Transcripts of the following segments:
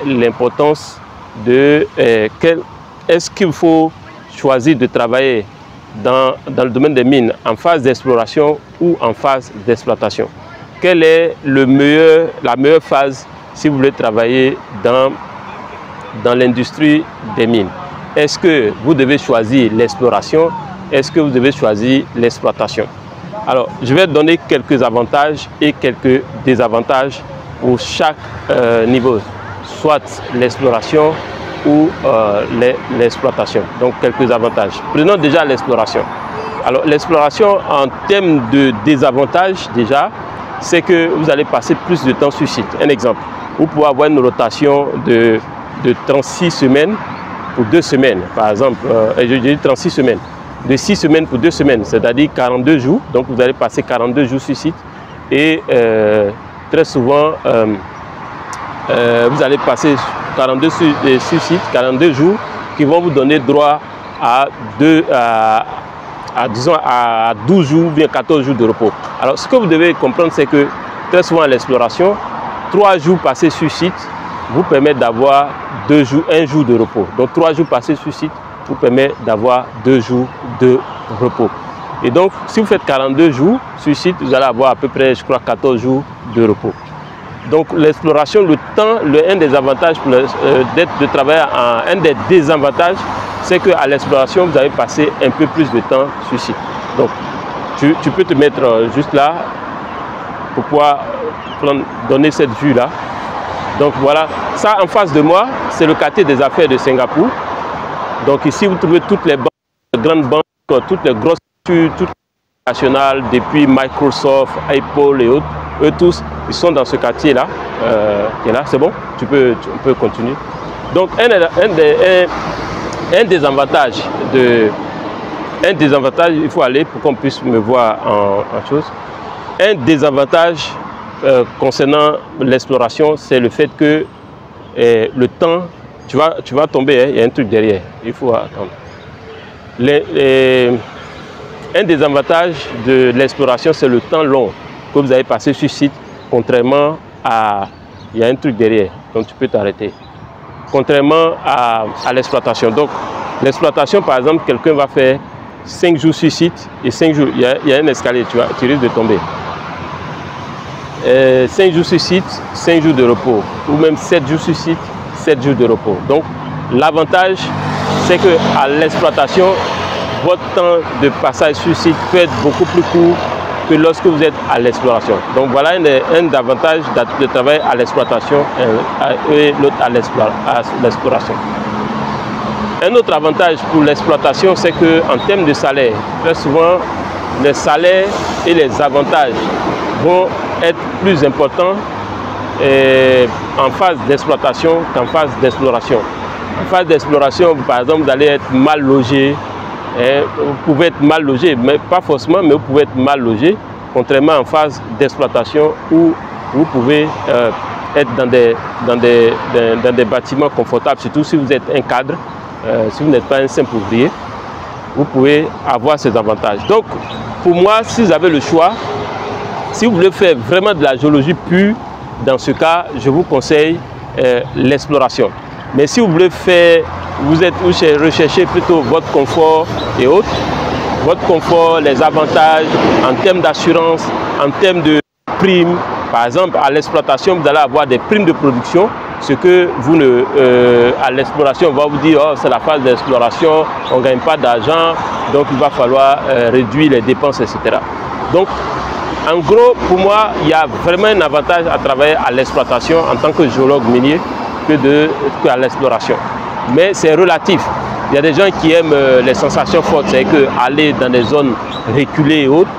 l'importance de est-ce qu'il faut choisir de travailler dans le domaine des mines en phase d'exploration ou en phase d'exploitation. Quelle est la meilleure phase si vous voulez travailler dans l'industrie des mines? Est-ce que vous devez choisir l'exploration? Est-ce que vous devez choisir l'exploitation? Alors, je vais donner quelques avantages et quelques désavantages pour chaque niveau, soit l'exploration ou l'exploitation. Donc, quelques avantages. Prenons déjà l'exploration. Alors, l'exploration, en termes de désavantages, déjà, c'est que vous allez passer plus de temps sur site. Un exemple, vous pouvez avoir une rotation de 36 semaines pour 2 semaines, par exemple. Je dis 36 semaines. De 6 semaines pour 2 semaines, c'est-à-dire 42 jours. Donc, vous allez passer 42 jours sur site. Et très souvent, vous allez passer 42 sur site, 42 jours, qui vont vous donner droit à 12 jours, bien 14 jours de repos. Alors, ce que vous devez comprendre, c'est que très souvent à l'exploration, 3 jours passés sur site vous permettent d'avoir 1 jour de repos. Donc, 3 jours passés sur site vous permet d'avoir 2 jours de repos. Et donc, si vous faites 42 jours sur site, vous allez avoir à peu près, je crois, 14 jours de repos. Donc, l'exploration, le temps, un des avantages de travailler un des désavantages, c'est qu'à l'exploration, vous allez passer un peu plus de temps sur site. Donc, tu peux te mettre juste là pour pouvoir donner cette vue-là. Donc, voilà. Ça, en face de moi, c'est le quartier des affaires de Singapour. Donc ici, vous trouvez toutes les banques, les grandes banques, toutes les grosses structures, toutes les nationales, depuis Microsoft, Apple et autres. Eux tous, ils sont dans ce quartier-là. C'est bon, on peut continuer. Donc un des avantages, il faut aller pour qu'on puisse me voir en chose. Un des avantages concernant l'exploration, c'est le fait que le temps, tu vas tomber, hein, il y a un truc derrière, il faut attendre. Un des avantages de l'exploration, c'est le temps long que vous avez passé sur site, contrairement à... Il y a un truc derrière, donc tu peux t'arrêter. Contrairement à l'exploitation. Donc, l'exploitation, par exemple, quelqu'un va faire 5 jours sur site et 5 jours, il y a un escalier, tu risques de tomber. 5 jours sur site, 5 jours de repos, ou même 7 jours sur site, 7 jours de repos. Donc, l'avantage, c'est qu'à l'exploitation, votre temps de passage sur site peut être beaucoup plus court que lorsque vous êtes à l'exploration. Donc, voilà un avantage de travailler à l'exploitation et l'autre à l'exploration. Un autre avantage pour l'exploitation, c'est qu'en termes de salaire, très souvent, les salaires et les avantages vont être plus importants en phase d'exploitation qu'en phase d'exploration. En phase d'exploration, par exemple, vous allez être mal logé. Vous pouvez être mal logé, mais pas forcément, mais vous pouvez être mal logé, contrairement en phase d'exploitation où vous pouvez être dans des bâtiments confortables, surtout si vous êtes un cadre, si vous n'êtes pas un simple ouvrier, vous pouvez avoir ces avantages. Donc, pour moi, si vous avez le choix, si vous voulez faire vraiment de la géologie pure, dans ce cas, je vous conseille l'exploration. Mais si vous voulez faire, vous recherchez plutôt votre confort et autres, votre confort, les avantages en termes d'assurance, en termes de primes. Par exemple, à l'exploitation, vous allez avoir des primes de production, ce que vous à l'exploration, on va vous dire, oh, c'est la phase d'exploration, on ne gagne pas d'argent, donc il va falloir réduire les dépenses, etc. Donc, en gros, pour moi, il y a vraiment un avantage à travailler à l'exploitation en tant que géologue minier qu'à l'exploration. Mais c'est relatif. Il y a des gens qui aiment les sensations fortes, c'est-à-dire aller dans des zones reculées et autres.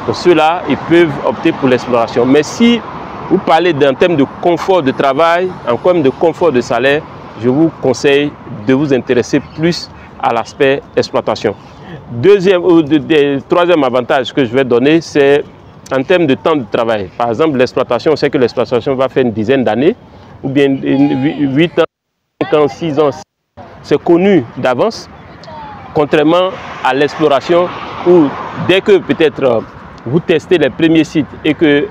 Pour ceux-là, ils peuvent opter pour l'exploration. Mais si vous parlez d'un thème de confort de travail, en termes de confort de salaire, je vous conseille de vous intéresser plus à l'aspect exploitation. Troisième avantage que je vais donner, c'est en termes de temps de travail. Par exemple, l'exploitation, on sait que l'exploitation va faire une dizaine d'années, ou bien 8 ans, 5 ans, 6 ans. C'est connu d'avance, contrairement à l'exploration où dès que peut-être vous testez les premiers sites et que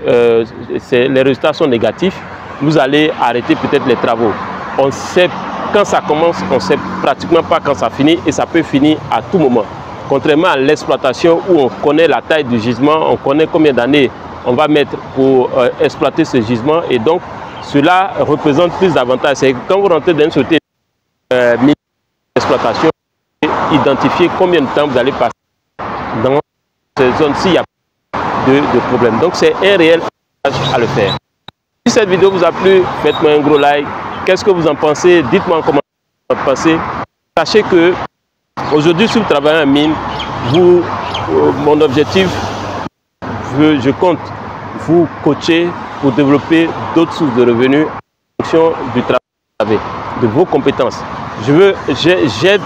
les résultats sont négatifs, vous allez arrêter peut-être les travaux. On sait quand ça commence, on ne sait pratiquement pas quand ça finit et ça peut finir à tout moment. Contrairement à l'exploitation où on connaît la taille du gisement, on connaît combien d'années on va mettre pour exploiter ce gisement et donc cela représente plus d'avantages. C'est quand vous rentrez dans une société d'exploitation, identifier combien de temps vous allez passer dans ces zones s'il n'y a pas de problème. Donc c'est un réel avantage à le faire. Si cette vidéo vous a plu, faites-moi un gros like. Qu'est-ce que vous en pensez? Dites-moi en commentaire ce que vous en pensez. Sachez que aujourd'hui, si vous travaillez en mine, mon objectif, je compte vous coacher pour développer d'autres sources de revenus en fonction du travail que vous avez, de vos compétences. J'aide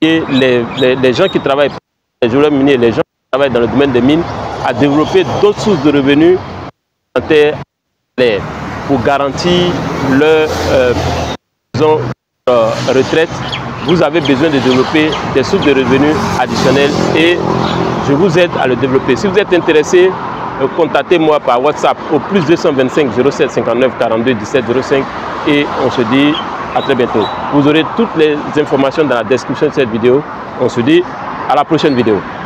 les gens qui travaillent, les joueurs miniers, les gens qui travaillent dans le domaine des mines à développer d'autres sources de revenus pour garantir leur retraite. Vous avez besoin de développer des sources de revenus additionnelles et je vous aide à le développer. Si vous êtes intéressé, contactez-moi par WhatsApp au plus 225 07 59 42 17 05 et on se dit à très bientôt. Vous aurez toutes les informations dans la description de cette vidéo. On se dit à la prochaine vidéo.